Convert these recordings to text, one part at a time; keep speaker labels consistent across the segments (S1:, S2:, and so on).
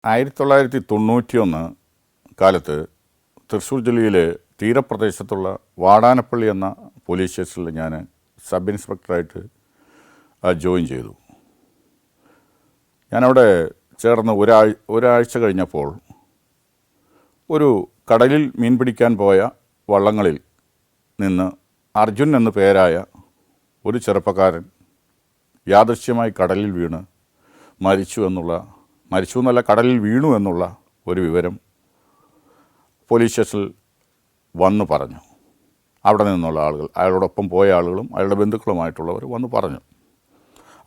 S1: 1991 കാലത്ത് തൃശ്ശൂർ ജില്ലയിലെ തീരപ്രദേശത്തുള്ള വാടാനപ്പള്ളി എന്ന പോലീസ് സ്റ്റേഷനിൽ ഞാൻ സബ് ഇൻസ്പെക്ടറായിട്ട് ജോയിൻ ചെയ്തു. ഞാനവിടെ ചേർന്ന് ഒരാഴ്ച കഴിഞ്ഞപ്പോൾ ഒരു കടലിൽ മീൻ പിടിക്കാൻ പോയ വള്ളങ്ങളിൽ നിന്ന് അർജുൻ എന്നു പേരായ ഒരു ചെറുപ്പക്കാരൻ യാദൃശ്യമായി കടലിൽ വീണ് മരിച്ചു എന്നല്ല കടലിൽ വീണു എന്നുള്ള ഒരു വിവരം പോലീസ് സ്റ്റേഷനിൽ വന്നു പറഞ്ഞു. അവിടെ നിന്നുള്ള ആളുകൾ, അയാളോടൊപ്പം പോയ ആളുകളും അയാളുടെ ബന്ധുക്കളുമായിട്ടുള്ളവർ വന്ന് പറഞ്ഞു.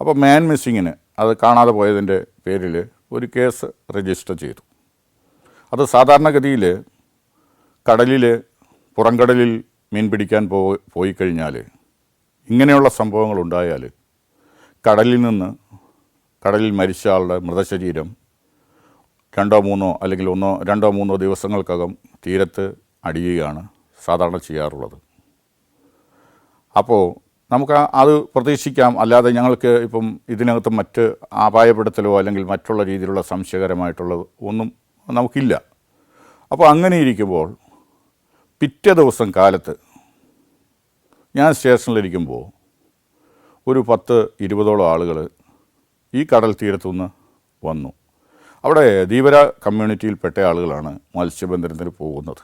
S1: അപ്പോൾ മാൻ മിസ്സിങ്ങിന്, അത് കാണാതെ പോയതിൻ്റെ പേരിൽ ഒരു കേസ് രജിസ്റ്റർ ചെയ്തു. അത് സാധാരണഗതിയിൽ കടലിൽ, പുറംകടലിൽ മീൻ പിടിക്കാൻ പോയി കഴിഞ്ഞാൽ ഇങ്ങനെയുള്ള സംഭവങ്ങളുണ്ടായാൽ കടലിൽ മരിച്ച ആളുടെ മൃതശരീരം 2-3 ദിവസങ്ങൾക്കകം തീരത്ത് അടിയുകയാണ് സാധാരണ ചെയ്യാറുള്ളത്. അപ്പോൾ നമുക്ക് അത് പ്രതീക്ഷിക്കാം. അല്ലാതെ ഞങ്ങൾക്ക് ഇപ്പം ഇതിനകത്ത് മറ്റ് അപായപ്പെടുത്തലോ അല്ലെങ്കിൽ മറ്റുള്ള രീതിയിലുള്ള സംശയകരമായിട്ടുള്ള ഒന്നും നമുക്കില്ല. അപ്പോൾ അങ്ങനെ ഇരിക്കുമ്പോൾ പിറ്റേ ദിവസം കാലത്ത് ഞാൻ സ്റ്റേഷനിലിരിക്കുമ്പോൾ ഒരു 10-20 ആളുകൾ ഈ കടൽ തീരത്തുനിന്ന് വന്നു. അവിടെ ധീവര കമ്മ്യൂണിറ്റിയിൽപ്പെട്ട ആളുകളാണ് മത്സ്യബന്ധനത്തിന് പോകുന്നത്.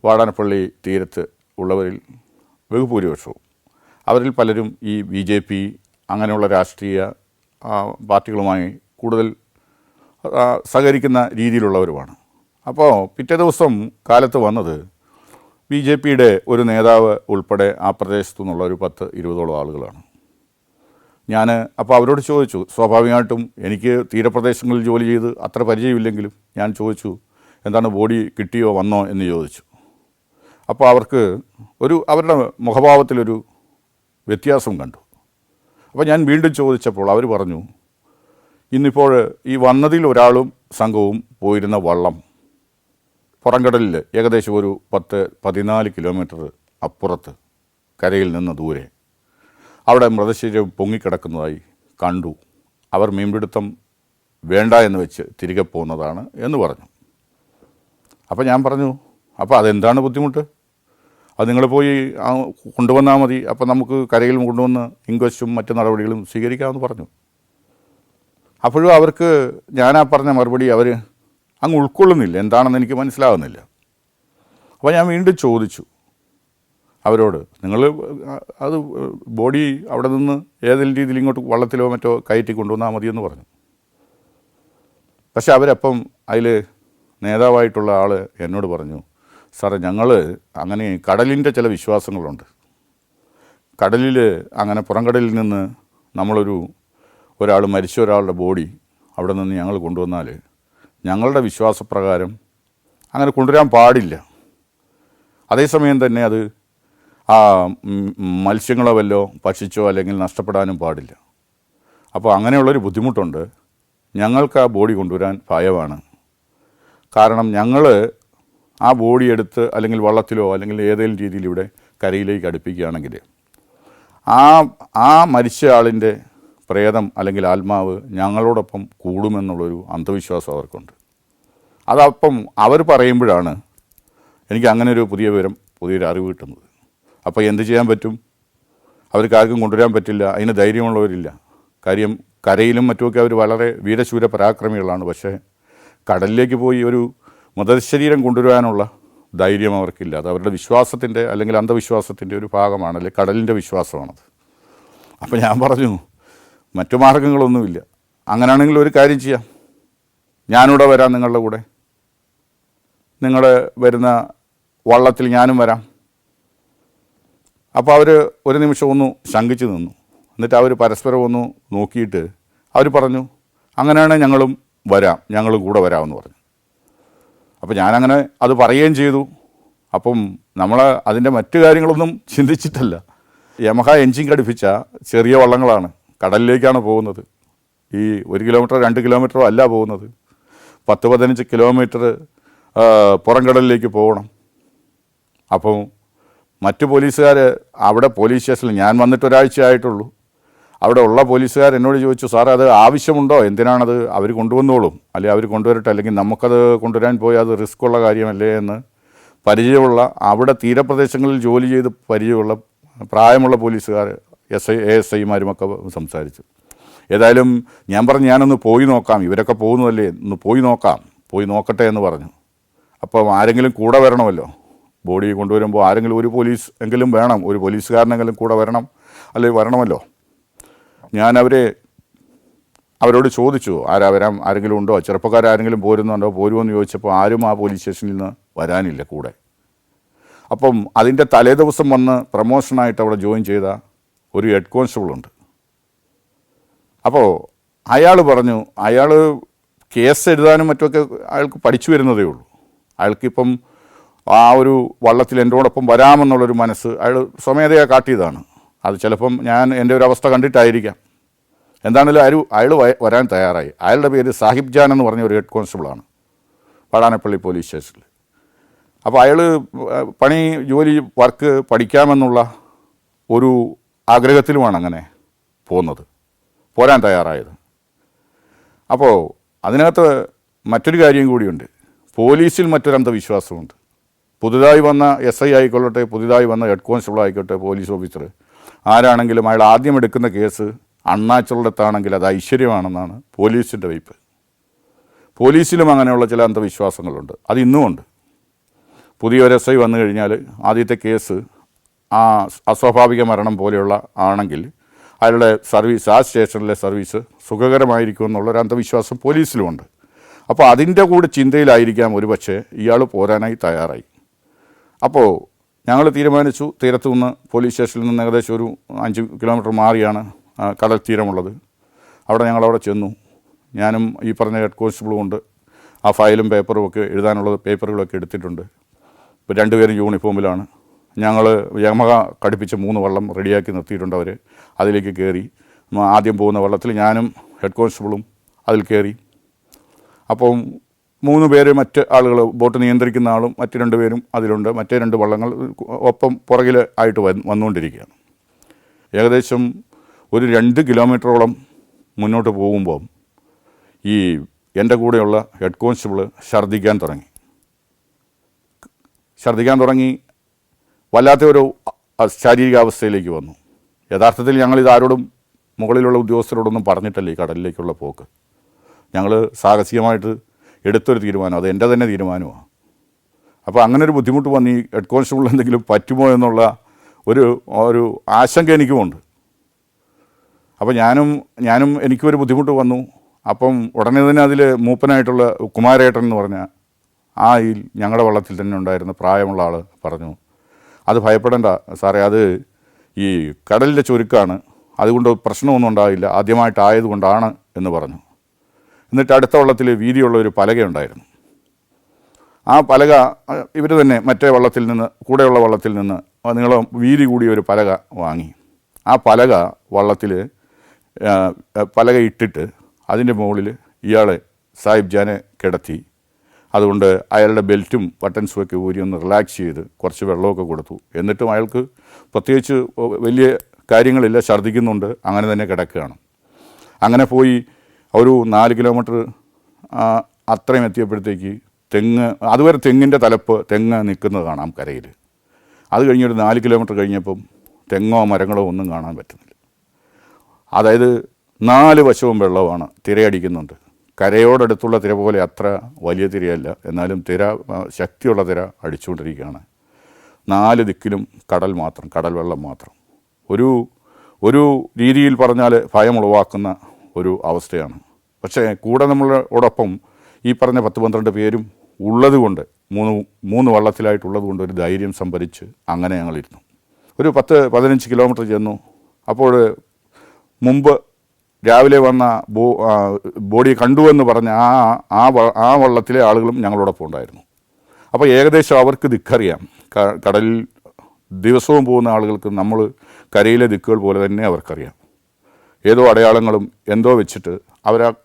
S1: വാടാനപ്പള്ളി തീരത്ത് ഉള്ളവരിൽ ബഹുഭൂരിപക്ഷവും അവരിൽ പലരും ഈ BJP അങ്ങനെയുള്ള രാഷ്ട്രീയ പാർട്ടികളുമായി കൂടുതൽ സഹകരിക്കുന്ന രീതിയിലുള്ളവരുമാണ്. അപ്പോൾ പിറ്റേ ദിവസം കാലത്ത് വന്നത് BJPയുടെ ഒരു നേതാവ് ഉൾപ്പെടെ ആ പ്രദേശത്തു നിന്നുള്ള ഒരു 10-20 ആളുകളാണ്. അപ്പോൾ അവരോട് ചോദിച്ചു. സ്വാഭാവികമായിട്ടും എനിക്ക് തീരപ്രദേശങ്ങളിൽ ജോലി ചെയ്ത് അത്ര പരിചയമില്ലെങ്കിലും ഞാൻ ചോദിച്ചു, എന്താണ് ബോഡി കിട്ടിയോ വന്നോ എന്ന് ചോദിച്ചു. അപ്പോൾ അവർക്ക് അവരുടെ മുഖഭാവത്തിലൊരു വ്യത്യാസം കണ്ടു. അപ്പോൾ ഞാൻ വീണ്ടും ചോദിച്ചപ്പോൾ അവർ പറഞ്ഞു, ഇന്നിപ്പോൾ ഈ വന്നതിൽ ഒരാളും സംഘവും പോയിരുന്ന വള്ളം പുറംകടലിൽ ഏകദേശം ഒരു 10-14 കിലോമീറ്റർ അപ്പുറത്ത് കരയിൽ നിന്ന് ദൂരെ അവിടെ മൃതശരീരം പൊങ്ങിക്കിടക്കുന്നതായി കണ്ടു. അവർ മീൻപിടുത്തം വേണ്ട എന്ന് വെച്ച് തിരികെ പോകുന്നതാണ് എന്ന് പറഞ്ഞു. അപ്പോൾ ഞാൻ പറഞ്ഞു, അപ്പോൾ അതെന്താണ് ബുദ്ധിമുട്ട്? അത് നിങ്ങൾ പോയി കൊണ്ടുവന്നാൽ മതി. അപ്പോൾ നമുക്ക് കരയിൽ കൊണ്ടുവന്ന് ഇൻക്വസ്റ്റും മറ്റു നടപടികളും സ്വീകരിക്കാമെന്ന് പറഞ്ഞു. അപ്പോഴും അവർക്ക് ഞാനാ പറഞ്ഞ മറുപടി അവർ അങ്ങ് ഉൾക്കൊള്ളുന്നില്ല. എന്താണെന്ന് എനിക്ക് മനസ്സിലാകുന്നില്ല. അപ്പോൾ ഞാൻ വീണ്ടും ചോദിച്ചു അവരോട്, നിങ്ങൾ അത് ബോഡി അവിടെ നിന്ന് ഏതെങ്കിലും രീതിയിൽ ഇങ്ങോട്ട് വള്ളത്തിലോ മറ്റോ കയറ്റി കൊണ്ടുവന്നാൽ മതിയെന്ന് പറഞ്ഞു. പക്ഷെ അവരപ്പം അതിൽ നേതാവായിട്ടുള്ള ആൾ എന്നോട് പറഞ്ഞു, സാറേ ഞങ്ങൾ അങ്ങനെ കടലിൻ്റെ ചില വിശ്വാസങ്ങളുണ്ട്. കടലിൽ അങ്ങനെ പുറംകടലിൽ നിന്ന് ഒരാൾ മരിച്ച ഒരാളുടെ ബോഡി അവിടെ നിന്ന് ഞങ്ങൾ കൊണ്ടുവന്നാൽ ഞങ്ങളുടെ വിശ്വാസപ്രകാരം അങ്ങനെ കൊണ്ടുവരാൻ പാടില്ല. അതേസമയം തന്നെ അത് മത്സ്യങ്ങളോ വല്ലോ ഭക്ഷിച്ചോ അല്ലെങ്കിൽ നഷ്ടപ്പെടാനും പാടില്ല. അപ്പോൾ അങ്ങനെയുള്ളൊരു ബുദ്ധിമുട്ടുണ്ട്. ഞങ്ങൾക്ക് ആ ബോഡി കൊണ്ടുവരാൻ ഭയമാണ്. കാരണം ഞങ്ങൾ ആ ബോഡി എടുത്ത് അല്ലെങ്കിൽ വള്ളത്തിലോ അല്ലെങ്കിൽ ഏതെങ്കിലും രീതിയിൽ ഇവിടെ കരയിലേക്ക് അടുപ്പിക്കുകയാണെങ്കിൽ ആ മരിച്ച ആളിൻ്റെ പ്രേതം അല്ലെങ്കിൽ ആത്മാവ് ഞങ്ങളോടൊപ്പം കൂടുമെന്നുള്ളൊരു അന്ധവിശ്വാസം അവർക്കുണ്ട്. അതപ്പം അവർ പറയുമ്പോഴാണ് എനിക്ക് അങ്ങനെ ഒരു പുതിയൊരു അറിവ് കിട്ടുന്നത്. അപ്പോൾ എന്ത് ചെയ്യാൻ പറ്റും? അവർക്ക് ആർക്കും കൊണ്ടുവരാൻ പറ്റില്ല. അതിന് ധൈര്യമുള്ളവരില്ല. കാര്യം കരയിലും മറ്റുമൊക്കെ അവർ വളരെ വീരശൂര പരാക്രമികളാണ്. പക്ഷേ കടലിലേക്ക് പോയി ഒരു മൃതശരീരം കൊണ്ടുവരാനുള്ള ധൈര്യം അവർക്കില്ല. അത് അവരുടെ വിശ്വാസത്തിൻ്റെ അല്ലെങ്കിൽ അന്ധവിശ്വാസത്തിൻ്റെ ഒരു ഭാഗമാണ്, അല്ലെങ്കിൽ കടലിൻ്റെ വിശ്വാസമാണത്. അപ്പോൾ ഞാൻ പറഞ്ഞു, മറ്റു മാർഗങ്ങളൊന്നുമില്ല. അങ്ങനെയാണെങ്കിൽ ഒരു കാര്യം ചെയ്യാം, ഞാനിവിടെ വരാം നിങ്ങളുടെ കൂടെ. നിങ്ങൾ വരുന്ന വള്ളത്തിൽ ഞാനും വരാം. അപ്പോൾ അവർ ഒരു നിമിഷം ഒന്ന് ശങ്കിച്ച് നിന്നു. എന്നിട്ട് അവർ പരസ്പരം ഒന്ന് നോക്കിയിട്ട് അവർ പറഞ്ഞു, അങ്ങനെയാണെങ്കിൽ ഞങ്ങളും കൂടെ വരാമെന്ന് പറഞ്ഞു. അപ്പോൾ ഞാനങ്ങനെ അത് പറയുകയും ചെയ്തു. അപ്പം നമ്മൾ അതിൻ്റെ മറ്റു കാര്യങ്ങളൊന്നും ചിന്തിച്ചിട്ടല്ല. യമഹ എൻജിൻ ഘടിപ്പിച്ച ചെറിയ വള്ളങ്ങളാണ്, കടലിലേക്കാണ് പോകുന്നത്. ഈ 1 കിലോമീറ്റർ 2 കിലോമീറ്ററോ അല്ല പോകുന്നത്, 10-15 കിലോമീറ്റർ പുറംകടലിലേക്ക് പോകണം. അപ്പോൾ മറ്റു പോലീസുകാർ അവിടെ പോലീസ് സ്റ്റേഷനിൽ ഞാൻ വന്നിട്ട് ഒരാഴ്ച ആയിട്ടുള്ളൂ. അവിടെ ഉള്ള പോലീസുകാർ എന്നോട് ചോദിച്ചു, സാറേ അത് ആവശ്യമുണ്ടോ, എന്തിനാണത്, അവർ കൊണ്ടുവന്നോളും, അല്ലെങ്കിൽ അവർ കൊണ്ടുവരട്ടെ, അല്ലെങ്കിൽ നമുക്കത് കൊണ്ടുവരാൻ പോയാൽ അത് റിസ്ക് ഉള്ള കാര്യമല്ലേ എന്ന് പരിചയമുള്ള, അവിടെ തീരപ്രദേശങ്ങളിൽ ജോലി ചെയ്ത് പരിചയമുള്ള പ്രായമുള്ള പോലീസുകാർ, ASIമാരുമൊക്കെ സംസാരിച്ചു. ഏതായാലും ഞാൻ പറഞ്ഞു, ഞാനൊന്ന് പോയി നോക്കാം, ഇവരൊക്കെ പോകുന്നതല്ലേ, ഒന്ന് പോയി നോക്കാം, പോയി നോക്കട്ടെ എന്ന് പറഞ്ഞു. അപ്പം ആരെങ്കിലും കൂടെ വരണമല്ലോ, ബോഡി കൊണ്ടുവരുമ്പോൾ ആരെങ്കിലും ഒരു പോലീസ് എങ്കിലും വേണം, ഒരു പോലീസുകാരനെങ്കിലും കൂടെ വരണം, അല്ലെങ്കിൽ വരണമല്ലോ. ഞാൻ അവരോട് ചോദിച്ചു, വരാൻ ആരെങ്കിലും ഉണ്ടോ, ചെറുപ്പക്കാരെങ്കിലും പോരുന്നുണ്ടോ, പോരുമെന്ന് ചോദിച്ചപ്പോൾ ആരും ആ പോലീസ് സ്റ്റേഷനിൽ നിന്ന് വരാനില്ല കൂടെ. അപ്പം അതിൻ്റെ തലേ ദിവസം വന്ന് പ്രമോഷനായിട്ട് അവിടെ ജോയിൻ ചെയ്ത ഒരു ഹെഡ് കോൺസ്റ്റബിളുണ്ട്. അപ്പോൾ അയാൾ പറഞ്ഞു, അയാൾ കേസ് എഴുതാനും മറ്റുമൊക്കെ അയാൾക്ക് പഠിച്ചു വരുന്നതേ ഉള്ളൂ. അയാൾക്കിപ്പം ആ ഒരു വള്ളത്തിൽ എന്നോടൊപ്പം വരാമെന്നുള്ളൊരു മനസ്സ് അയാൾ സ്വമേധയാ കാട്ടിയതാണ്. അത് ചിലപ്പം ഞാൻ എൻ്റെ ഒരു അവസ്ഥ കണ്ടിട്ടായിരിക്കാം. എന്താണെങ്കിലും അയാൾ വരാൻ തയ്യാറായി. അയാളുടെ പേര് സാഹിബ് ജാൻ എന്ന് പറഞ്ഞ ഒരു ഹെഡ് കോൺസ്റ്റബിളാണ് വാടാനപ്പള്ളി പോലീസ് സ്റ്റേഷനിൽ. അപ്പോൾ അയാൾ ജോലി വർക്ക് പഠിക്കാമെന്നുള്ള ഒരു ആഗ്രഹത്തിലുമാണ് അങ്ങനെ പോരാൻ തയ്യാറായത്. അപ്പോൾ അതിനകത്ത് മറ്റൊരു കാര്യം കൂടിയുണ്ട്. പോലീസിൽ മറ്റൊരു അന്ധവിശ്വാസമുണ്ട്. പുതുതായി വന്ന SI ആയിക്കൊള്ളട്ടെ, പുതുതായി വന്ന ഹെഡ് കോൺസ്റ്റബിൾ ആയിക്കോട്ടെ, പോലീസ് ഓഫീസർ ആരാണെങ്കിലും അയാൾ ആദ്യം എടുക്കുന്ന കേസ് അണ്ണാച്ചുള്ളത്താണെങ്കിൽ അത് ഐശ്വര്യമാണെന്നാണ് പോലീസിൻ്റെ വയ്പ്. പോലീസിലും അങ്ങനെയുള്ള ചില അന്ധവിശ്വാസങ്ങളുണ്ട്. അത് ഇന്നുമുണ്ട്. പുതിയൊരു SI വന്നു കഴിഞ്ഞാൽ ആദ്യത്തെ കേസ് അസ്വാഭാവിക മരണം പോലെയുള്ള ആണെങ്കിൽ അയാളുടെ സർവീസ്, ആ സ്റ്റേഷനിലെ സർവീസ് സുഖകരമായിരിക്കും എന്നുള്ളൊരു അന്ധവിശ്വാസം പോലീസിലുമുണ്ട്. അപ്പോൾ അതിൻ്റെ കൂടെ ചിന്തയിലായിരിക്കാം ഒരു പക്ഷേ ഇയാൾ പോരാനായി തയ്യാറായി. അപ്പോൾ ഞങ്ങൾ തീരുമാനിച്ചു, തീരത്തു നിന്ന് പോലീസ് സ്റ്റേഷനിൽ നിന്ന് ഏകദേശം ഒരു 5 കിലോമീറ്റർ മാറിയാണ് കടൽ തീരമുള്ളത്. ഞങ്ങളവിടെ ചെന്നു. ഞാനും ഈ പറഞ്ഞ ഹെഡ് കോൺസ്റ്റബിളും ഉണ്ട്. ആ ഫയലും പേപ്പറും ഒക്കെ എഴുതാനുള്ളത് പേപ്പറുകളൊക്കെ എടുത്തിട്ടുണ്ട്. ഇപ്പോൾ 2 പേരും യൂണിഫോമിലാണ്. ഞങ്ങൾ യമക കടുപ്പിച്ച് 3 വള്ളം റെഡിയാക്കി നിർത്തിയിട്ടുണ്ട്. അതിലേക്ക് കയറി. ആദ്യം പോകുന്ന വള്ളത്തിൽ ഞാനും ഹെഡ് കോൺസ്റ്റബിളും അതിൽ കയറി. അപ്പം 3 പേര് മറ്റ് ആളുകൾ, ബോട്ട് നിയന്ത്രിക്കുന്ന ആളും മറ്റ് 2 പേരും അതിലുണ്ട്. മറ്റേ 2 വള്ളങ്ങൾ ഒപ്പം പുറകിൽ ആയിട്ട് വന്നുകൊണ്ടിരിക്കുകയാണ്. ഏകദേശം ഒരു 2 കിലോമീറ്ററോളം മുന്നോട്ട് പോകുമ്പോൾ ഈ എൻ്റെ കൂടെയുള്ള ഹെഡ് കോൺസ്റ്റബിൾ ഛർദ്ദിക്കാൻ തുടങ്ങി. വല്ലാത്ത ഒരു ശാരീരികാവസ്ഥയിലേക്ക് വന്നു. യഥാർത്ഥത്തിൽ ഞങ്ങളിത് ആരോടും, മുകളിലുള്ള ഉദ്യോഗസ്ഥരോടൊന്നും പറഞ്ഞിട്ടല്ലേ ഈ കടലിലേക്കുള്ള പോക്ക്. ഞങ്ങൾ സാഹസികമായിട്ട് എടുത്തൊരു തീരുമാനം, അത് എൻ്റെ തന്നെ തീരുമാനമാണ്. അപ്പോൾ അങ്ങനെ ഒരു ബുദ്ധിമുട്ട് വന്ന് ഈ ഹെഡ് കോൺസ്റ്റബിൾ എന്തെങ്കിലും പറ്റുമോ എന്നുള്ള ഒരു ആശങ്ക എനിക്കുമുണ്ട്. അപ്പോൾ ഞാനും എനിക്കൊരു ബുദ്ധിമുട്ട് വന്നു. അപ്പം ഉടനെ തന്നെ അതിൽ മൂപ്പനായിട്ടുള്ള കുമാരേട്ടൻ എന്ന് പറഞ്ഞ ഞങ്ങളുടെ വള്ളത്തിൽ തന്നെ ഉണ്ടായിരുന്ന പ്രായമുള്ള ആൾ പറഞ്ഞു, അത് ഭയപ്പെടേണ്ട സാറേ, അത് ഈ കടലിൻ്റെ ചുരുക്കാണ്, അതുകൊണ്ട് പ്രശ്നമൊന്നും ഉണ്ടാവില്ല, ആദ്യമായിട്ടായതുകൊണ്ടാണ് എന്ന് പറഞ്ഞു. എന്നിട്ട് അടുത്ത വള്ളത്തിൽ വീതിയുള്ള ഒരു പലകയുണ്ടായിരുന്നു. ആ പലക ഇവർ തന്നെ മറ്റേ വള്ളത്തിൽ നിന്ന്, കൂടെയുള്ള വള്ളത്തിൽ നിന്ന് നീളം വീതി കൂടിയ ഒരു പലക വാങ്ങി. ആ പലക വള്ളത്തിൽ പലക ഇട്ടിട്ട് അതിൻ്റെ മുകളിൽ ഇയാളെ സാഹിബ് ജാനെ കിടത്തി. അതുകൊണ്ട് അയാളുടെ ബെൽറ്റും ബട്ടൺസും ഒക്കെ ഊരി ഒന്ന് റിലാക്സ് ചെയ്ത് കുറച്ച് വെള്ളമൊക്കെ കൊടുത്തു. എന്നിട്ടും അയാൾക്ക് പ്രത്യേകിച്ച് വലിയ കാര്യങ്ങളില്ല, ഛർദ്ദിക്കുന്നുണ്ട്, അങ്ങനെ തന്നെ കിടക്കുകയാണ്. അങ്ങനെ പോയി ഒരു 4 കിലോമീറ്റർ അത്രയും എത്തിയപ്പോഴത്തേക്ക് അതുവരെ തെങ്ങിൻ്റെ തെങ്ങ് നിൽക്കുന്നത് കാണാം കരയിൽ. അത് കഴിഞ്ഞൊരു 4 കിലോമീറ്റർ കഴിഞ്ഞപ്പം തെങ്ങോ മരങ്ങളോ ഒന്നും കാണാൻ പറ്റുന്നില്ല. അതായത് 4 വശവും വെള്ളമാണ്, തിരയടിക്കുന്നുണ്ട്. കരയോടടുത്തുള്ള തിര പോലെ അത്ര വലിയ തിരയല്ല, എന്നാലും ശക്തിയുള്ള തിര അടിച്ചുകൊണ്ടിരിക്കുകയാണ്. 4 ദിക്കിലും കടൽ വെള്ളം മാത്രം. ഒരു രീതിയിൽ പറഞ്ഞാൽ ഭയമുളവാക്കുന്ന ഒരു അവസ്ഥയാണ്. പക്ഷേ കൂടെ നമ്മളോടൊപ്പം ഈ പറഞ്ഞ 10-12 പേരും ഉള്ളതുകൊണ്ട്, 3 വള്ളത്തിലായിട്ടുള്ളത് കൊണ്ട് ഒരു ധൈര്യം സംഭരിച്ച് അങ്ങനെ ഞങ്ങളിരുന്നു. ഒരു 10-15 കിലോമീറ്റർ ചെന്നു. അപ്പോൾ മുമ്പ് രാവിലെ വന്ന ബോഡി കണ്ടുവെന്ന് പറഞ്ഞ ആ വള്ളത്തിലെ ആളുകളും ഞങ്ങളോടൊപ്പം ഉണ്ടായിരുന്നു. അപ്പോൾ ഏകദേശം അവർക്ക് ദിക്കറിയാം. കടലിൽ ദിവസവും പോകുന്ന ആളുകൾക്ക് നമ്മൾ കരയിലെ ദിക്കുകൾ പോലെ തന്നെ അവർക്കറിയാം. ഏതോ അടയാളങ്ങളും എന്തോ വെച്ചിട്ട്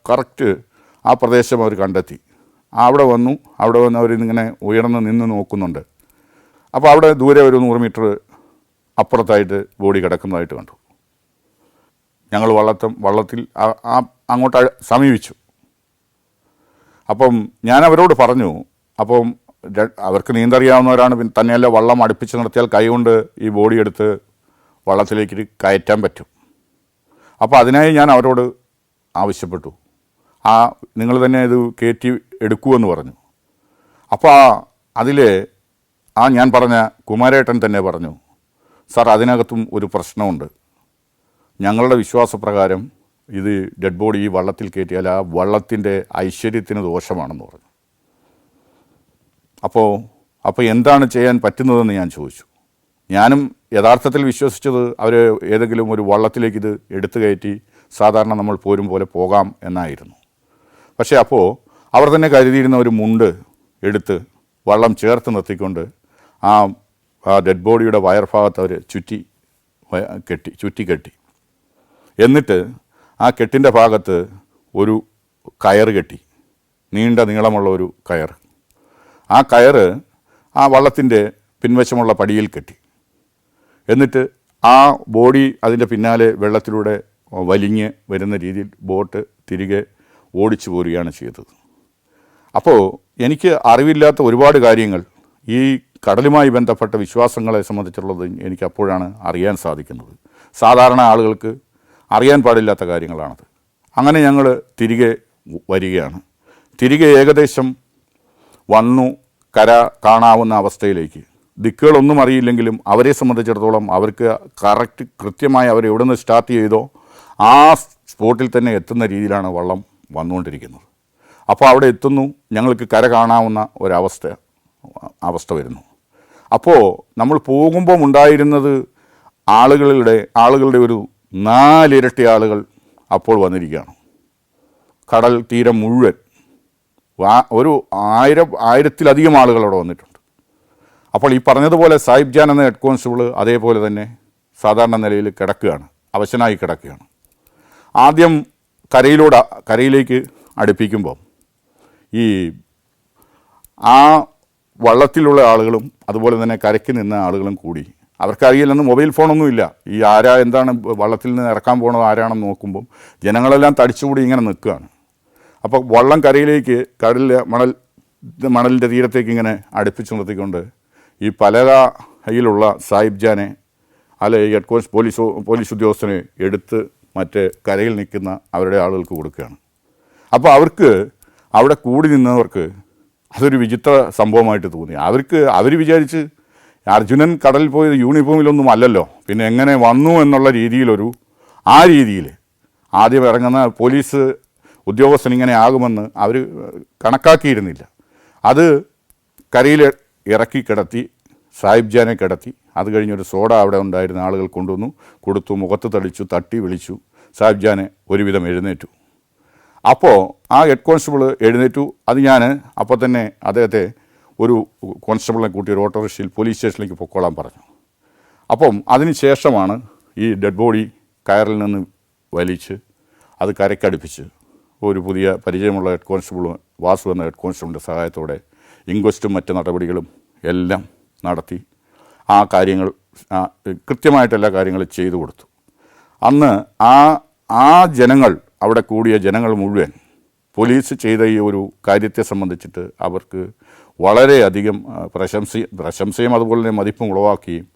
S1: കറക്റ്റ് ആ പ്രദേശം അവർ കണ്ടെത്തി. അവിടെ വന്ന് അവരിങ്ങനെ ഉയർന്ന് നിന്ന് നോക്കുന്നുണ്ട്. അപ്പോൾ അവിടെ ദൂരെ ഒരു 100 മീറ്റർ അപ്പുറത്തായിട്ട് ബോഡി കിടക്കുന്നതായിട്ട് കണ്ടു. ഞങ്ങൾ വള്ളത്തിൽ അങ്ങോട്ട് സമീപിച്ചു. അപ്പം ഞാൻ അവരോട് പറഞ്ഞു, അപ്പം അവർക്ക് നീന്തറിയാവുന്നവരാണ്, തന്നെയല്ല വള്ളം അടുപ്പിച്ച് നിർത്തിയാൽ കൈകൊണ്ട് ഈ ബോഡി എടുത്ത് വള്ളത്തിലേക്ക് കയറ്റാൻ പറ്റും. അപ്പോൾ അതിനായി ഞാൻ അവരോട് ആവശ്യപ്പെട്ടു, നിങ്ങൾ തന്നെ ഇത് കയറ്റി എടുക്കുമെന്ന് പറഞ്ഞു. അപ്പോൾ അതിൽ ഞാൻ പറഞ്ഞ കുമാരേട്ടൻ തന്നെ പറഞ്ഞു, സാർ അതിനകത്തും ഒരു പ്രശ്നമുണ്ട്. ഞങ്ങളുടെ വിശ്വാസപ്രകാരം ഇത് ഡെഡ് ബോഡി ഈ വള്ളത്തിൽ കയറ്റിയാൽ ആ വള്ളത്തിൻ്റെ ഐശ്വര്യത്തിന് ദോഷമാണെന്ന് പറഞ്ഞു. അപ്പോൾ എന്താണ് ചെയ്യാൻ പറ്റുന്നതെന്ന് ഞാൻ ചോദിച്ചു. ഞാനും യഥാർത്ഥത്തിൽ വിശ്വസിച്ചത് അവർ ഏതെങ്കിലും ഒരു വള്ളത്തിലേക്ക് ഇത് എടുത്തു കയറ്റി സാധാരണ നമ്മൾ പോരും പോലെ പോകാം എന്നായിരുന്നു. പക്ഷേ അപ്പോൾ അവർ തന്നെ കരുതിയിരുന്ന ഒരു മുണ്ട് എടുത്ത് വള്ളം ചേർത്ത് നിർത്തിക്കൊണ്ട് ആ ഡെഡ് ബോഡിയുടെ വയർ ഭാഗത്ത് അവർ ചുറ്റി കെട്ടി. എന്നിട്ട് ആ കെട്ടിൻ്റെ ഭാഗത്ത് ഒരു കയറ് കെട്ടി, നീണ്ട നീളമുള്ള ഒരു കയർ. ആ കയറ് ആ വള്ളത്തിൻ്റെ പിൻവശമുള്ള പടിയിൽ കെട്ടി. എന്നിട്ട് ആ ബോഡി അതിൻ്റെ പിന്നാലെ വെള്ളത്തിലൂടെ വലിഞ്ഞ് വരുന്ന രീതിയിൽ ബോട്ട് തിരികെ ഓടിച്ചു പോരുകയാണ് ചെയ്തത്. അപ്പോൾ എനിക്ക് അറിവില്ലാത്ത ഒരുപാട് കാര്യങ്ങൾ ഈ കടലുമായി ബന്ധപ്പെട്ട വിശ്വാസങ്ങളെ സംബന്ധിച്ചുള്ളത് എനിക്ക് അപ്പോഴാണ് അറിയാൻ സാധിക്കുന്നത്. സാധാരണ ആളുകൾക്ക് അറിയാൻ പാടില്ലാത്ത കാര്യങ്ങളാണത്. അങ്ങനെ ഞങ്ങൾ തിരികെ വരികയാണ്. തിരികെ ഏകദേശം വന്നു കര കാണാവുന്ന അവസ്ഥയിലേക്ക്. ദിക്കുകളൊന്നും അറിയില്ലെങ്കിലും അവരെ സംബന്ധിച്ചിടത്തോളം അവർക്ക് കൃത്യമായി അവർ എവിടെ നിന്ന് സ്റ്റാർട്ട് ചെയ്തോ ആ സ്പോട്ടിൽ തന്നെ എത്തുന്ന രീതിയിലാണ് വള്ളം വന്നുകൊണ്ടിരിക്കുന്നത്. അപ്പോൾ അവിടെ എത്തുന്നു, ഞങ്ങൾക്ക് കര കാണാവുന്ന അവസ്ഥ വരുന്നു. അപ്പോൾ നമ്മൾ പോകുമ്പം ഉണ്ടായിരുന്നത് ആളുകളുടെ ഒരു 4 ഇരട്ടി ആളുകൾ അപ്പോൾ വന്നിരിക്കുകയാണ്. കടൽ തീരം മുഴുവൻ ഒരു 1000-1000-ലധികം ആളുകൾ അവിടെ വന്നിട്ടുണ്ട്. അപ്പോൾ ഈ പറഞ്ഞതുപോലെ സാഹിബ് ജാൻ എന്ന ഹെഡ് കോൺസ്റ്റബിൾ അതേപോലെ തന്നെ സാധാരണ നിലയിൽ കിടക്കുകയാണ്, അവശനായി കിടക്കുകയാണ്. ആദ്യം കരയിലേക്ക് അടുപ്പിക്കുമ്പോൾ ഈ ആ വള്ളത്തിലുള്ള ആളുകളും അതുപോലെ തന്നെ കരയ്ക്ക് നിന്ന ആളുകളും കൂടി, അവർക്കറിയില്ലെന്ന് മൊബൈൽ ഫോണൊന്നുമില്ല, ഈ എന്താണ് വള്ളത്തിൽ നിന്ന് ഇറക്കാൻ പോകുന്നത് ആരാണെന്ന് നോക്കുമ്പം ജനങ്ങളെല്ലാം തടിച്ചുകൂടി ഇങ്ങനെ നിൽക്കുകയാണ്. അപ്പോൾ വള്ളം കരയിലേക്ക് മണലിൻ്റെ തീരത്തേക്ക് ഇങ്ങനെ അടുപ്പിച്ച് നിർത്തിക്കൊണ്ട് ഈ പലകയിലുള്ള സാഹിബ് ജാനെ ഈ ഹെഡ് കോൺസ്റ്റബിൾ പോലീസ് ഉദ്യോഗസ്ഥനെ എടുത്ത് മറ്റേ കരയിൽ നിൽക്കുന്ന അവരുടെ ആളുകൾക്ക് കൊടുക്കുകയാണ്. അപ്പോൾ അവർക്ക് അവിടെ കൂടി നിന്നവർക്ക് അതൊരു വിചിത്ര സംഭവമായിട്ട് തോന്നി. അവർ വിചാരിച്ച് അർജുനൻ കടലിൽ പോയത് യൂണിഫോമിലൊന്നും അല്ലല്ലോ, പിന്നെ എങ്ങനെ വന്നു എന്നുള്ള ആ രീതിയിൽ ആദ്യം ഇറങ്ങുന്ന പോലീസ് ഉദ്യോഗസ്ഥൻ ഇങ്ങനെ ആകുമെന്ന് അവർ കണക്കാക്കിയിരുന്നില്ല. അത് കരയിൽ ഇറക്കി കിടത്തി, സാഹിബ് ജാനെ കിടത്തി. അത് കഴിഞ്ഞൊരു സോഡ അവിടെ ഉണ്ടായിരുന്ന ആളുകൾ കൊണ്ടുവന്നു കൊടുത്തു, മുഖത്ത് തളിച്ചു, തട്ടി വിളിച്ചു. സാഹിബ് ജാനെ ഒരുവിധം എഴുന്നേറ്റു. അപ്പോൾ ആ ഹെഡ് കോൺസ്റ്റബിൾ എഴുന്നേറ്റു. അത് ഞാൻ അപ്പോൾ തന്നെ അദ്ദേഹത്തെ ഒരു കോൺസ്റ്റബിളിനെ കൂട്ടി ഒരു ഓട്ടോറിക്ഷയിൽ പോലീസ് സ്റ്റേഷനിലേക്ക് പൊക്കോളാൻ പറഞ്ഞു. അപ്പം അതിന് ശേഷമാണ് ഈ ഡെഡ് ബോഡി കയറിൽ നിന്ന് വലിച്ച് അത് കരയ്ക്കടുപ്പിച്ച് ഒരു പുതിയ പരിചയമുള്ള ഹെഡ് കോൺസ്റ്റബിൾ വാസു എന്ന ഹെഡ് കോൺസ്റ്റബിളിൻ്റെ സഹായത്തോടെ ഇൻക്വസ്റ്റും മറ്റ് നടപടികളും എല്ലാം നടത്തി ആ കാര്യങ്ങൾ കൃത്യമായിട്ട് എല്ലാ കാര്യങ്ങളും ചെയ്തു കൊടുത്തു. അന്ന് ആ ജനങ്ങൾ, അവിടെ കൂടിയ ജനങ്ങൾ മുഴുവൻ പോലീസ് ചെയ്ത ഈ ഒരു കാര്യത്തെ സംബന്ധിച്ചിട്ട് അവർക്ക് വളരെയധികം പ്രശംസയും അതുപോലെ തന്നെ മതിപ്പും ഉളവാക്കുകയും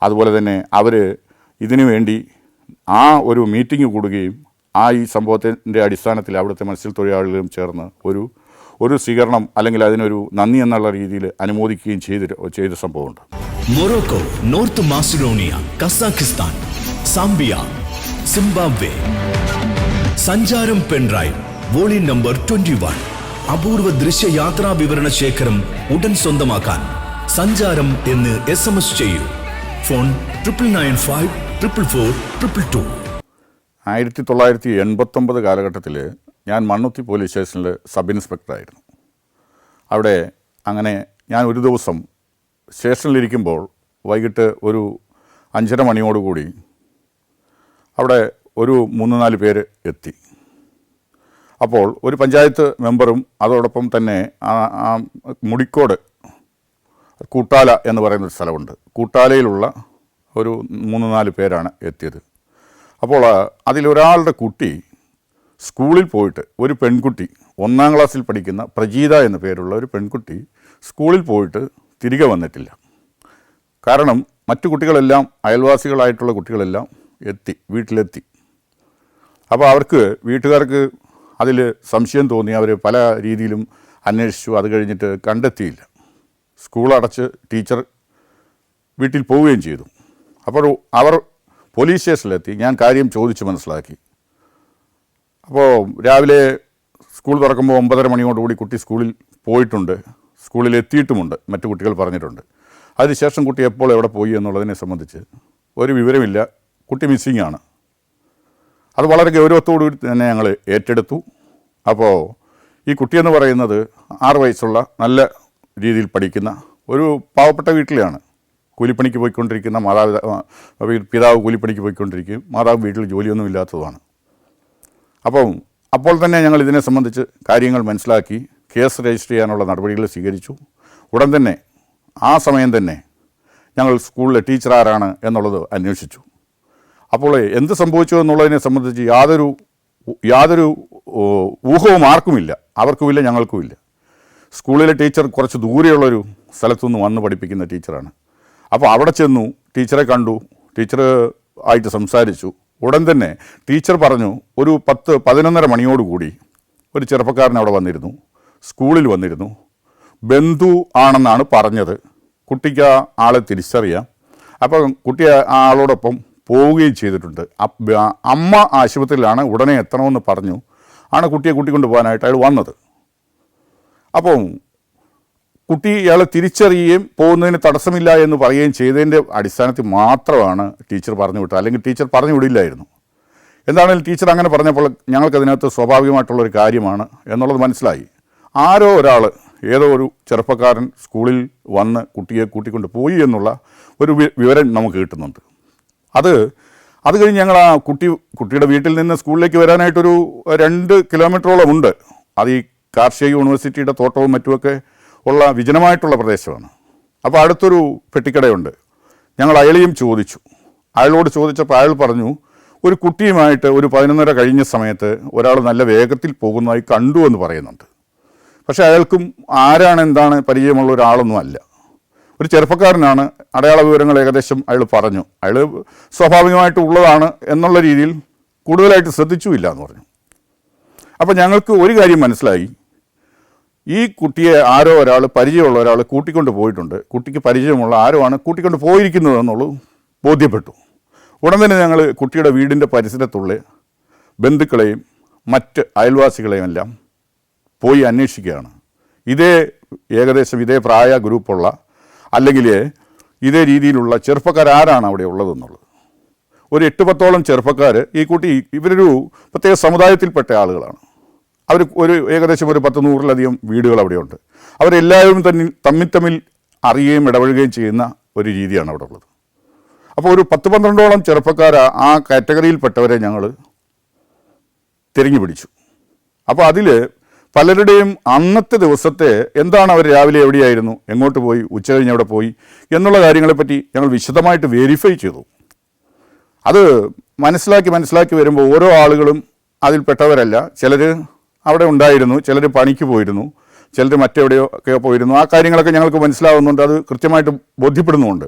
S1: അതുപോലെ തന്നെ അവർ ഇതിനു വേണ്ടി ഒരു മീറ്റിംഗ് കൂടുകയും ഈ സംഭവത്തിൻ്റെ അടിസ്ഥാനത്തിൽ അവിടുത്തെ മത്സ്യത്തൊഴിലാളികളും ചേർന്ന് ഒരു സ്വീകരണം അല്ലെങ്കിൽ അതിനൊരു നന്ദി എന്നുള്ള രീതിയിൽ അനുമോദിക്കുകയും ചെയ്ത സംഭവമുണ്ട്.
S2: Morocco, north Macedonia, Kazakhstan, Zambia, Zimbabwe. സഞ്ചാരം പെൻഡ്രൈവ് വോളിയം നമ്പർ 21. അപൂർവ ദൃശ്യ യാത്രാ വിവരണ ശേഖരം ഉടൻ സ്വന്തമാക്കാൻ സഞ്ചാരം എന്ന് SMS ചെയ്യൂ. ഫോൺ 9995444222.
S1: 1989 കാലഘട്ടത്തിൽ ഞാൻ മണ്ണുത്തി പോലീസ് സ്റ്റേഷനിൽ സബ് ഇൻസ്പെക്ടറായിരുന്നു. അവിടെ അങ്ങനെ ഞാൻ ഒരു ദിവസം സ്റ്റേഷനിലിരിക്കുമ്പോൾ വൈകിട്ട് ഒരു 5:30 മണിയോടുകൂടി അവിടെ ഒരു 3-4 പേര് എത്തി. അപ്പോൾ ഒരു പഞ്ചായത്ത് മെമ്പറും അതോടൊപ്പം തന്നെ മുടിക്കോട് കൂട്ടാല എന്ന് പറയുന്നൊരു സ്ഥലമുണ്ട്, കൂട്ടാലയിലുള്ള ഒരു 3-4 പേരാണ് എത്തിയത്. അപ്പോൾ അതിലൊരാളുടെ കുട്ടി സ്കൂളിൽ പോയിട്ട്, ഒരു പെൺകുട്ടി 1-ാം ക്ലാസ്സിൽ പഠിക്കുന്ന പ്രജീത എന്ന പേരുള്ള ഒരു പെൺകുട്ടി സ്കൂളിൽ പോയിട്ട് തിരികെ വന്നിട്ടില്ല. കാരണം മറ്റു കുട്ടികളെല്ലാം, അയൽവാസികളായിട്ടുള്ള കുട്ടികളെല്ലാം വീട്ടിലെത്തി. അപ്പോൾ വീട്ടുകാർക്ക് അതിൽ സംശയം തോന്നി. അവർ പല രീതിയിലും അന്വേഷിച്ചു. അത് കഴിഞ്ഞിട്ട് കണ്ടെത്തിയില്ല. സ്കൂൾ അടച്ച് ടീച്ചർ വീട്ടിൽ പോവുകയും ചെയ്തു. അപ്പോൾ അവർ പോലീസ് സ്റ്റേഷനിലെത്തി. ഞാൻ കാര്യം ചോദിച്ച് മനസ്സിലാക്കി. അപ്പോൾ രാവിലെ സ്കൂൾ തുറക്കുമ്പോൾ 9:30 മണിയോടുകൂടി കുട്ടി സ്കൂളിൽ പോയിട്ടുണ്ട്, സ്കൂളിൽ എത്തിയിട്ടുമുണ്ട്, മറ്റു കുട്ടികൾ പറഞ്ഞിട്ടുണ്ട്. അതിനുശേഷം കുട്ടി എപ്പോൾ എവിടെ പോയി എന്നുള്ളതിനെ സംബന്ധിച്ച് ഒരു വിവരമില്ല. കുട്ടി മിസ്സിംഗ് ആണ്. അത് വളരെ ഗൗരവത്തോടുകൂടി തന്നെ ഞങ്ങൾ ഏറ്റെടുത്തു. അപ്പോൾ ഈ കുട്ടിയെന്ന് പറയുന്നത് 6 വയസ്സുള്ള നല്ല രീതിയിൽ പഠിക്കുന്ന ഒരു പാവപ്പെട്ട വീട്ടിലാണ്. കൂലിപ്പണിക്ക് പോയിക്കൊണ്ടിരിക്കുന്ന പിതാവ് കൂലിപ്പണിക്ക് പോയിക്കൊണ്ടിരിക്കുകയും മാതാവ് വീട്ടിൽ ജോലിയൊന്നും ഇല്ലാത്തതുമാണ്. അപ്പോൾ തന്നെ ഞങ്ങൾ ഇതിനെ സംബന്ധിച്ച് കാര്യങ്ങൾ മനസ്സിലാക്കി കേസ് രജിസ്റ്റർ ചെയ്യാനുള്ള നടപടികൾ സ്വീകരിച്ചു. ഉടൻ തന്നെ ആ സമയം തന്നെ ഞങ്ങൾ സ്കൂളിലെ ടീച്ചർ ആരാണ് എന്നുള്ളത് അന്വേഷിച്ചു. അപ്പോൾ എന്ത് സംഭവിച്ചു എന്നുള്ളതിനെ സംബന്ധിച്ച് യാതൊരു ഊഹവും ആർക്കുമില്ല. അവർക്കുമില്ല, ഞങ്ങൾക്കുമില്ല. സ്കൂളിലെ ടീച്ചർ കുറച്ച് ദൂരെയുള്ളൊരു സ്ഥലത്തുനിന്ന് വന്ന് പഠിപ്പിക്കുന്ന ടീച്ചറാണ്. അപ്പോൾ അവിടെ ചെന്നു, ടീച്ചറെ കണ്ടു, ടീച്ചർ ആയിട്ട് സംസാരിച്ചു. ഉടൻ തന്നെ ടീച്ചർ പറഞ്ഞു, ഒരു 10-11:30 മണിയോടുകൂടി ഒരു ചെറുപ്പക്കാരൻ അവിടെ വന്നിരുന്നു, സ്കൂളിൽ വന്നിരുന്നു. ബന്ധു ആണെന്നാണ് പറഞ്ഞത്. കുട്ടിക്ക് ആ ആളെ തിരിച്ചറിയാം. അപ്പോൾ കുട്ടി ആ ആളോടൊപ്പം പോവുകയും ചെയ്തിട്ടുണ്ട്. അമ്മ ആശുപത്രിയിലാണ്, ഉടനെ എത്തണമെന്ന് പറഞ്ഞു ആണ് കുട്ടിയെ കൂട്ടിക്കൊണ്ട് പോകാനായിട്ട് അയാൾ വന്നത്. അപ്പോൾ കുട്ടി ഇയാളെ തിരിച്ചറിയുകയും പോകുന്നതിന് തടസ്സമില്ല എന്ന് പറയുകയും ചെയ്തതിൻ്റെ അടിസ്ഥാനത്തിൽ മാത്രമാണ് ടീച്ചർ പറഞ്ഞു വിട്ടത്. അല്ലെങ്കിൽ ടീച്ചർ പറഞ്ഞു വിടില്ലായിരുന്നു. എന്താണെങ്കിലും ടീച്ചർ അങ്ങനെ പറഞ്ഞപ്പോൾ ഞങ്ങൾക്കതിനകത്ത് സ്വാഭാവികമായിട്ടുള്ളൊരു കാര്യമാണ് എന്നുള്ളത് മനസ്സിലായി. ആരോ ഒരാൾ, ഏതോ ഒരു ചെറുപ്പക്കാരൻ സ്കൂളിൽ വന്ന് കുട്ടിയെ കൂട്ടിക്കൊണ്ട് പോയി എന്നുള്ള ഒരു വിവരം നമുക്ക് കിട്ടുന്നുണ്ട്. അത് കഴിഞ്ഞ് ഞങ്ങൾ ആ കുട്ടിയുടെ വീട്ടിൽ നിന്ന് സ്കൂളിലേക്ക് വരാനായിട്ടൊരു 2 കിലോമീറ്ററോളം ഉണ്ട്. അത് ഈ കാർഷിക യൂണിവേഴ്സിറ്റിയുടെ തോട്ടവും മറ്റുമൊക്കെ ഉള്ള വിജനമായിട്ടുള്ള പ്രദേശമാണ്. അപ്പോൾ അടുത്തൊരു പെട്ടിക്കടയുണ്ട്. ഞങ്ങൾ അയാളെയും ചോദിച്ചു. അയാളോട് ചോദിച്ചപ്പോൾ അയാൾ പറഞ്ഞു, ഒരു കുട്ടിയുമായിട്ട് ഒരു 11:30 കഴിഞ്ഞ സമയത്ത് ഒരാൾ നല്ല വേഗത്തിൽ പോകുന്നതായി കണ്ടു എന്ന് പറയുന്നുണ്ട്. പക്ഷേ അയാൾക്കും ആരാണ് എന്താണ് പരിചയമുള്ള ഒരാളൊന്നും അല്ല, ഒരു ചെറുപ്പക്കാരനാണ്. അടയാള വിവരങ്ങൾ ഏകദേശം അയാൾ പറഞ്ഞു. അയാൾ സ്വാഭാവികമായിട്ട് ഉള്ളതാണ് എന്നുള്ള രീതിയിൽ കൂടുതലായിട്ട് ശ്രദ്ധിച്ചുമില്ല എന്ന് പറഞ്ഞു. അപ്പോൾ ഞങ്ങൾക്ക് ഒരു കാര്യം മനസ്സിലായി, ഈ കുട്ടിയെ ആരോ ഒരാൾ, പരിചയമുള്ള ഒരാൾ കൂട്ടിക്കൊണ്ട് പോയിട്ടുണ്ട്. കുട്ടിക്ക് പരിചയമുള്ള ആരോ ആണ് കൂട്ടിക്കൊണ്ട് പോയിരിക്കുന്നത് എന്നുള്ളത് ബോധ്യപ്പെട്ടു. ഉടൻ തന്നെ ഞങ്ങൾ കുട്ടിയുടെ വീടിൻ്റെ പരിസരത്തുള്ള ബന്ധുക്കളെയും മറ്റ് അയൽവാസികളെയും എല്ലാം പോയി അന്വേഷിക്കുകയാണ്. ഏകദേശം ഇതേ പ്രായ ഗ്രൂപ്പുള്ള, അല്ലെങ്കിൽ ഇതേ രീതിയിലുള്ള ചെറുപ്പക്കാരാരാണ് അവിടെ ഉള്ളതെന്നുള്ളത്. ഒരു 8-10ഓളം ചെറുപ്പക്കാർ, ഈ കുട്ടി ഇവരൊരു പ്രത്യേക സമുദായത്തിൽപ്പെട്ട ആളുകളാണ്. അവർ ഏകദേശം ഒരു 100-100-ലധികം വീടുകൾ അവിടെയുണ്ട്. അവരെല്ലാവരും തമ്മിൽ അറിയുകയും ഇടപഴകുകയും ചെയ്യുന്ന ഒരു രീതിയാണ് അവിടെ ഉള്ളത്. അപ്പോൾ ഒരു 10-12ഓളം ചെറുപ്പക്കാർ ആ കാറ്റഗറിയിൽപ്പെട്ടവരെ ഞങ്ങൾ തിരഞ്ഞു പിടിച്ചു. അപ്പോൾ അതിൽ പലരുടെയും അന്നത്തെ ദിവസത്തെ എന്താണ്, അവർ രാവിലെ എവിടെയായിരുന്നു, എങ്ങോട്ട് പോയി, ഉച്ച കഴിഞ്ഞ് എവിടെ പോയി എന്നുള്ള കാര്യങ്ങളെപ്പറ്റി ഞങ്ങൾ വിശദമായിട്ട് വെരിഫൈ ചെയ്തു. അത് മനസ്സിലാക്കി വരുമ്പോൾ ഓരോ ആളുകളും അതിൽപ്പെട്ടവരല്ല. ചിലർ അവിടെ ഉണ്ടായിരുന്നു, ചിലർ പണിക്ക് പോയിരുന്നു, ചിലർ മറ്റെവിടെയോ ഒക്കെ പോയിരുന്നു. ആ കാര്യങ്ങളൊക്കെ ഞങ്ങൾക്ക് മനസ്സിലാവുന്നുണ്ട്, അത് കൃത്യമായിട്ട് ബോധ്യപ്പെടുന്നുമുണ്ട്.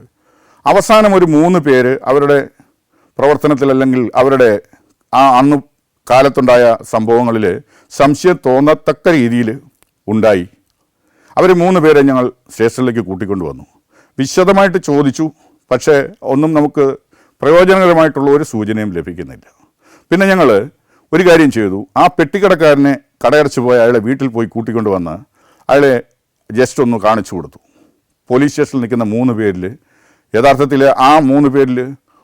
S1: അവസാനം ഒരു 3 പേര് അവരുടെ പ്രവർത്തനത്തിൽ, അല്ലെങ്കിൽ അവരുടെ അന്ന് കാലത്തുണ്ടായ സംഭവങ്ങളിൽ സംശയം തോന്നത്തക്ക രീതിയിൽ ഉണ്ടായി. അവർ 3 പേരെ ഞങ്ങൾ സ്റ്റേഷനിലേക്ക് കൂട്ടിക്കൊണ്ട് വന്നു. വിശദമായിട്ട് ചോദിച്ചു. പക്ഷേ ഒന്നും നമുക്ക് പ്രയോജനകരമായിട്ടുള്ള ഒരു സൂചനയും ലഭിക്കുന്നില്ല. പിന്നെ ഞങ്ങൾ ഒരു കാര്യം ചെയ്തു. ആ പെട്ടിക്കടക്കാരനെ കടയടച്ച് പോയ അയാളെ വീട്ടിൽ പോയി കൂട്ടിക്കൊണ്ട് വന്ന് അയാളെ ജസ്റ്റ് ഒന്ന് കാണിച്ചു കൊടുത്തു. പോലീസ് സ്റ്റേഷനിൽ നിൽക്കുന്ന 3 പേരിൽ യഥാർത്ഥത്തിൽ ആ 3 പേരിൽ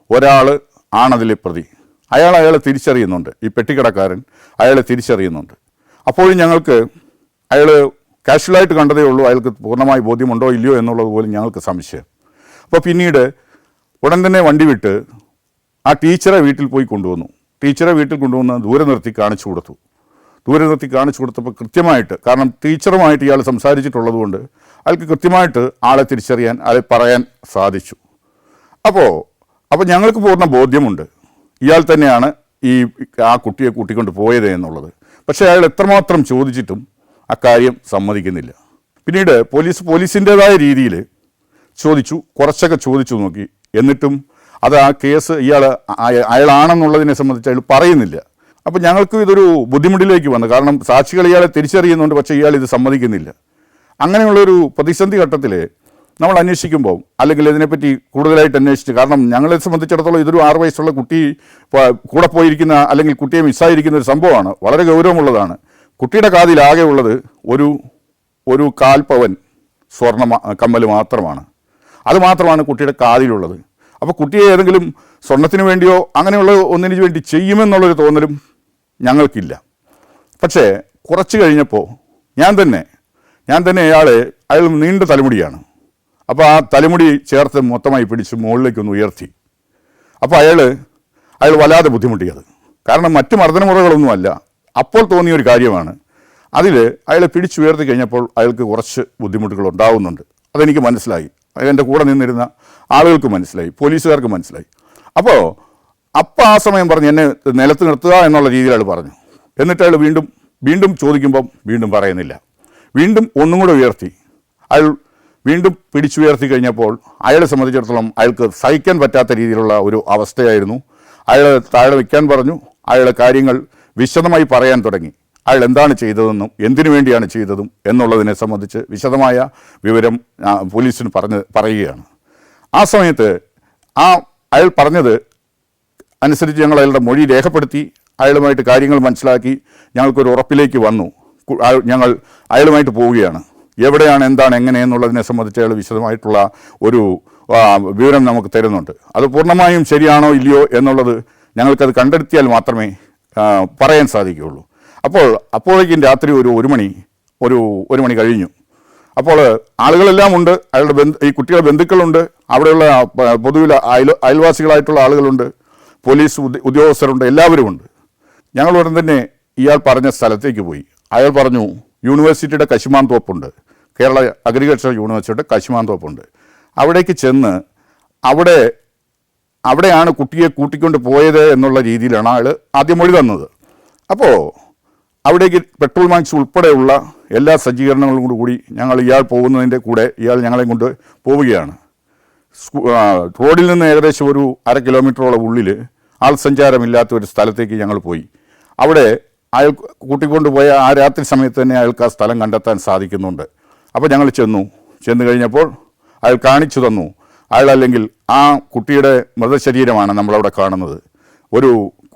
S1: ഒരാൾ ആണതിലെ പ്രതി. അയാളെ തിരിച്ചറിയുന്നുണ്ട്. ഈ പെട്ടിക്കടക്കാരൻ അയാളെ തിരിച്ചറിയുന്നുണ്ട്. അപ്പോഴും ഞങ്ങൾക്ക് അയാൾ കാഷ്വലായിട്ട് കണ്ടതേ ഉള്ളൂ. അയാൾക്ക് പൂർണ്ണമായി ബോധ്യമുണ്ടോ ഇല്ലയോ എന്നുള്ളത് പോലും ഞങ്ങൾക്ക് സംശയം. അപ്പോൾ പിന്നീട് ഉടൻ തന്നെ വണ്ടി വിട്ട് ആ ടീച്ചറെ വീട്ടിൽ പോയി കൊണ്ടുവന്നു. ടീച്ചറെ വീട്ടിൽ കൊണ്ടുവന്ന് ദൂരെ നിർത്തി കാണിച്ചു കൊടുത്തപ്പോൾ കൃത്യമായിട്ട്, കാരണം ടീച്ചറുമായിട്ട് ഇയാൾ സംസാരിച്ചിട്ടുള്ളത് കൊണ്ട് അയാൾക്ക് കൃത്യമായിട്ട് ആളെ തിരിച്ചറിയാൻ, ആളെ പറയാൻ സാധിച്ചു. അപ്പോൾ ഞങ്ങൾക്ക് പൂർണ്ണ ബോധ്യമുണ്ട് ഇയാൾ തന്നെയാണ് ആ കുട്ടിയെ കൂട്ടിക്കൊണ്ട് പോയത് എന്നുള്ളത്. പക്ഷേ അയാൾ എത്രമാത്രം ചോദിച്ചിട്ടും അക്കാര്യം സമ്മതിക്കുന്നില്ല. പിന്നീട് പോലീസിൻ്റേതായ രീതിയിൽ കുറച്ചൊക്കെ ചോദിച്ചു നോക്കി. എന്നിട്ടും അത് ആ കേസ് അയാളാണെന്നുള്ളതിനെ സംബന്ധിച്ച് അയാൾ പറയുന്നില്ല. അപ്പോൾ ഞങ്ങൾക്ക് ഇതൊരു ബുദ്ധിമുട്ടിലേക്ക് വന്നു. കാരണം സാക്ഷികൾ ഇയാളെ തിരിച്ചറിയുന്നുണ്ട്, പക്ഷേ ഇയാൾ ഇത് സമ്മതിക്കുന്നില്ല. അങ്ങനെയുള്ളൊരു പ്രതിസന്ധി ഘട്ടത്തിൽ നമ്മൾ അന്വേഷിക്കുമ്പോൾ, അല്ലെങ്കിൽ ഇതിനെപ്പറ്റി കൂടുതലായിട്ട് അന്വേഷിച്ച്, കാരണം ഞങ്ങളെ സംബന്ധിച്ചിടത്തോളം ഇതൊരു 6 വയസ്സുള്ള കുട്ടി കൂടെ പോയിരിക്കുന്ന, അല്ലെങ്കിൽ കുട്ടിയെ മിസ്സായിരിക്കുന്ന ഒരു സംഭവമാണ്, വളരെ ഗൗരവമുള്ളതാണ്. കുട്ടിയുടെ കാതിലാകെ ഉള്ളത് ഒരു 1/4 പവൻ സ്വർണ്ണ കമ്മൽ മാത്രമാണ്. അത് മാത്രമാണ് കുട്ടിയുടെ കാതിലുള്ളത്. അപ്പോൾ കുട്ടിയെ ഏതെങ്കിലും സ്വർണത്തിന് വേണ്ടിയോ അങ്ങനെയുള്ള ഒന്നിനു വേണ്ടി ചെയ്യുമെന്നുള്ളൊരു തോന്നലും ഞങ്ങൾക്കില്ല. പക്ഷേ കുറച്ച് കഴിഞ്ഞപ്പോൾ ഞാൻ തന്നെ അയാൾ നീണ്ട തലമുടിയാണ്. അപ്പോൾ ആ തലമുടി ചേർത്ത് മൊത്തമായി പിടിച്ച് മുകളിലേക്കൊന്ന് ഉയർത്തി. അപ്പോൾ അയാൾ വല്ലാതെ ബുദ്ധിമുട്ടിയത്. കാരണം മറ്റ് മർദ്ദനമുറകളൊന്നുമല്ല, അപ്പോൾ തോന്നിയൊരു കാര്യമാണ്. അതിൽ അയാളെ പിടിച്ചുയർത്തി കഴിഞ്ഞപ്പോൾ അയാൾക്ക് കുറച്ച് ബുദ്ധിമുട്ടുകൾ ഉണ്ടാവുന്നുണ്ട്. അതെനിക്ക് മനസ്സിലായി, എൻ്റെ കൂടെ നിന്നിരുന്ന ആളുകൾക്ക് മനസ്സിലായി, പോലീസുകാർക്ക് മനസ്സിലായി. അപ്പോൾ ആ സമയം പറഞ്ഞ് എന്നെ നിലത്ത് നിർത്തുക എന്നുള്ള രീതിയിൽ അയാൾ പറഞ്ഞു. എന്നിട്ട് അയാൾ വീണ്ടും ചോദിക്കുമ്പം വീണ്ടും പറയുന്നില്ല. വീണ്ടും ഒന്നും കൂടെ ഉയർത്തി. അയാൾ വീണ്ടും പിടിച്ചുയർത്തി കഴിഞ്ഞപ്പോൾ അയാളെ സംബന്ധിച്ചിടത്തോളം അയാൾക്ക് സഹിക്കാൻ പറ്റാത്ത രീതിയിലുള്ള ഒരു അവസ്ഥയായിരുന്നു. അയാൾ താഴെ വയ്ക്കാൻ പറഞ്ഞു. അയാളെ കാര്യങ്ങൾ വിശദമായി പറയാൻ തുടങ്ങി. അയാൾ എന്താണ് ചെയ്തതെന്നും എന്തിനു വേണ്ടിയാണ് ചെയ്തതും എന്നുള്ളതിനെ സംബന്ധിച്ച് വിശദമായ വിവരം പോലീസിന് പറയുകയാണ്. ആ സമയത്ത് അയാൾ പറഞ്ഞത് അനുസരിച്ച് ഞങ്ങൾ അയാളുടെ മൊഴി രേഖപ്പെടുത്തി, അയാളുമായിട്ട് കാര്യങ്ങൾ മനസ്സിലാക്കി ഞങ്ങൾക്കൊരു ഉറപ്പിലേക്ക് വന്നു. ഞങ്ങൾ അയാളുമായിട്ട് പോവുകയാണ്. എവിടെയാണ്, എന്താണ്, എങ്ങനെയെന്നുള്ളതിനെ സംബന്ധിച്ച് അയാൾ വിശദമായിട്ടുള്ള ഒരു വിവരം നമുക്ക് തരുന്നുണ്ട്. അത് പൂർണ്ണമായും ശരിയാണോ ഇല്ലയോ എന്നുള്ളത് ഞങ്ങൾക്കത് കണ്ടെത്തിയാൽ മാത്രമേ പറയാൻ സാധിക്കുകയുള്ളൂ. അപ്പോഴേക്കും രാത്രി ഒരു മണി കഴിഞ്ഞു. അപ്പോൾ ആളുകളെല്ലാം ഉണ്ട്. ഈ കുട്ടികളുടെ ബന്ധുക്കളുണ്ട്, അവിടെയുള്ള പൊതുവിൽ അയൽവാസികളായിട്ടുള്ള ആളുകളുണ്ട്, പോലീസ് ഉദ്യോഗസ്ഥരുണ്ട്, എല്ലാവരും ഉണ്ട്. ഞങ്ങൾ ഉടൻ തന്നെ ഇയാൾ പറഞ്ഞ സ്ഥലത്തേക്ക് പോയി. അയാൾ പറഞ്ഞു യൂണിവേഴ്സിറ്റിയുടെ കശുമാന്തോപ്പുണ്ട്, കേരള അഗ്രികൾച്ചർ യൂണിവേഴ്സിറ്റിയുടെ കശുമാന്തോപ്പുണ്ട്. അവിടേക്ക് ചെന്ന് അവിടെയാണ് കുട്ടിയെ കൂട്ടിക്കൊണ്ട് പോയത് എന്നുള്ള രീതിയിലാണ് അയാൾ ആദ്യം മൊഴി തന്നത്. അപ്പോൾ അവിടേക്ക് പെട്രോൾ മാക്സ് ഉൾപ്പെടെയുള്ള എല്ലാ സജ്ജീകരണങ്ങളും കൂടി ഇയാൾ പോകുന്നതിൻ്റെ കൂടെ ഇയാൾ ഞങ്ങളെ കൊണ്ട് പോവുകയാണ്. റോഡിൽ നിന്ന് ഏകദേശം ഒരു 1/2 കിലോമീറ്ററോളം ഉള്ളിൽ ആൾ സഞ്ചാരമില്ലാത്ത ഒരു സ്ഥലത്തേക്ക് ഞങ്ങൾ പോയി. അവിടെ അയാൾ കൂട്ടിക്കൊണ്ടുപോയ ആ രാത്രി സമയത്ത് തന്നെ അയാൾക്ക് ആ സ്ഥലം കണ്ടെത്താൻ സാധിക്കുന്നുണ്ട്. അപ്പോൾ ഞങ്ങൾ ചെന്ന് കഴിഞ്ഞപ്പോൾ അയാൾ കാണിച്ചു തന്നു. അല്ലെങ്കിൽ ആ കുട്ടിയുടെ മൃതശരീരമാണ് നമ്മളവിടെ കാണുന്നത്.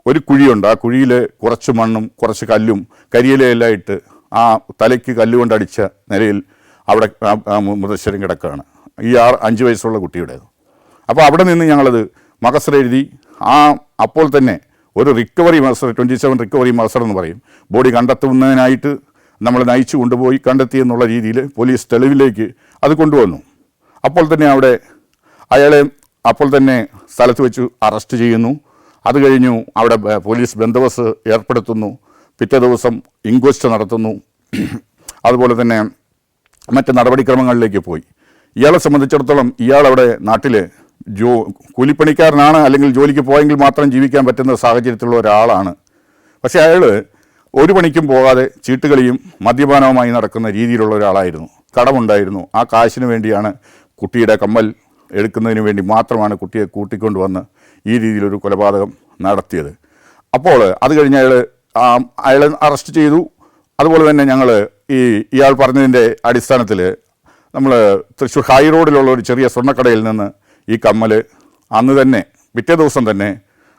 S1: ഒരു കുഴിയുണ്ട്. ആ കുഴിയിൽ കുറച്ച് മണ്ണും കുറച്ച് കല്ലും കരിയിലയെല്ലാം ഇട്ട് ആ തലയ്ക്ക് കല്ലുകൊണ്ടടിച്ച നിലയിൽ അവിടെ മൃതശരീരം കിടക്കുകയാണ്. ഈ 5 വയസ്സുള്ള കുട്ടിയുടേത്. അപ്പോൾ അവിടെ നിന്ന് ഞങ്ങളത് മകസർ എഴുതി. അപ്പോൾ തന്നെ ഒരു റിക്കവറി മകസർ, 27 റിക്കവറി മകസർ എന്ന് പറയും, ബോഡി കണ്ടെത്തുന്നതിനായിട്ട് നമ്മൾ നയിച്ചു കൊണ്ടുപോയി കണ്ടെത്തി എന്നുള്ള രീതിയിൽ പോലീസ് തെളിവിലേക്ക് അത് കൊണ്ടുവന്നു. അപ്പോൾ തന്നെ അയാളെ സ്ഥലത്ത് വെച്ച് അറസ്റ്റ് ചെയ്യുന്നു. അത് കഴിഞ്ഞു അവിടെ പോലീസ് ബന്ദോബസ്ത് ഏർപ്പെടുത്തുന്നു. പിറ്റേ ദിവസം ഇൻക്വസ്റ്റ് നടത്തുന്നു. അതുപോലെ തന്നെ മറ്റ് നടപടിക്രമങ്ങളിലേക്ക് പോയി. ഇയാളെ സംബന്ധിച്ചിടത്തോളം ഇയാളവിടെ നാട്ടിൽ കൂലിപ്പണിക്കാരനാണ്, അല്ലെങ്കിൽ ജോലിക്ക് പോയെങ്കിൽ മാത്രം ജീവിക്കാൻ പറ്റുന്ന സാഹചര്യത്തിലുള്ള ഒരാളാണ്. പക്ഷേ അയാൾ ഒരു പണിക്കും പോകാതെ ചീട്ടുകളിയും മദ്യപാനവുമായി നടക്കുന്ന രീതിയിലുള്ള ഒരാളായിരുന്നു. കടമുണ്ടായിരുന്നു. ആ കാശിന് വേണ്ടിയാണ് കുട്ടിയുടെ കമ്മൽ എടുക്കുന്നതിന് വേണ്ടി മാത്രമാണ് കുട്ടിയെ കൂട്ടിക്കൊണ്ടുവന്ന് ഈ രീതിയിലൊരു കൊലപാതകം നടത്തിയത്. അപ്പോൾ അത് കഴിഞ്ഞ് അയാളെ അറസ്റ്റ് ചെയ്തു. അതുപോലെ തന്നെ ഞങ്ങൾ ഇയാൾ പറഞ്ഞതിൻ്റെ അടിസ്ഥാനത്തിൽ നമ്മൾ തൃശ്ശൂർ ഹൈ റോഡിലുള്ള ഒരു ചെറിയ സ്വർണ്ണക്കടയിൽ നിന്ന് ഈ കമ്മൽ പിറ്റേ ദിവസം തന്നെ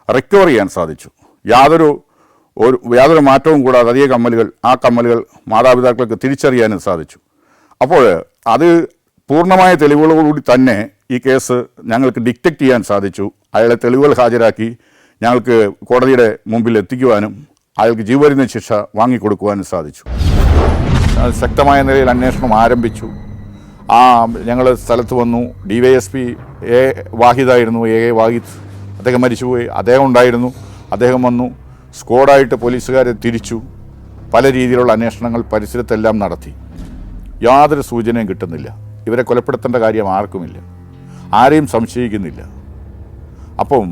S1: റിക്കവർ ചെയ്യാൻ സാധിച്ചു. യാതൊരു മാറ്റവും കൂടാതെ അതേ കമ്മലുകൾ മാതാപിതാക്കൾക്ക് തിരിച്ചറിയാനും സാധിച്ചു. അപ്പോൾ അത് പൂർണ്ണമായ തെളിവുകളോടുകൂടി തന്നെ ഈ കേസ് ഞങ്ങൾക്ക് ഡിറ്റക്റ്റ് ചെയ്യാൻ സാധിച്ചു. അയാളെ തെളിവുകൾ ഹാജരാക്കി ഞങ്ങൾക്ക് കോടതിയുടെ മുമ്പിൽ എത്തിക്കുവാനും അയാൾക്ക് ജീവപര്യന്തം ശിക്ഷ വാങ്ങിക്കൊടുക്കുവാനും സാധിച്ചു. ശക്തമായ നിലയിൽ അന്വേഷണം ആരംഭിച്ചു. ഞങ്ങൾ സ്ഥലത്ത് വന്നു. DYSP വാഹിദായിരുന്നു, വാഹിദ്. അദ്ദേഹം മരിച്ചുപോയി. അദ്ദേഹം ഉണ്ടായിരുന്നു. അദ്ദേഹം വന്നു. സ്ക്വാഡായിട്ട് പോലീസുകാരെ തിരിച്ചു. പല രീതിയിലുള്ള അന്വേഷണങ്ങൾ പരിസരത്തെല്ലാം നടത്തി. യാതൊരു സൂചനയും കിട്ടുന്നില്ല. ഇവരെ കൊലപ്പെടുത്തേണ്ട കാര്യം ആർക്കുമില്ല, ആരെയും സംശയിക്കുന്നില്ല. അപ്പം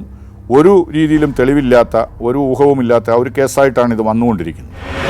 S1: ഒരു രീതിയിലും തെളിവില്ലാത്ത ഒരു ഊഹവുമില്ലാത്ത ഒരു കേസായിട്ടാണ് ഇത് വന്നുകൊണ്ടിരിക്കുന്നത്.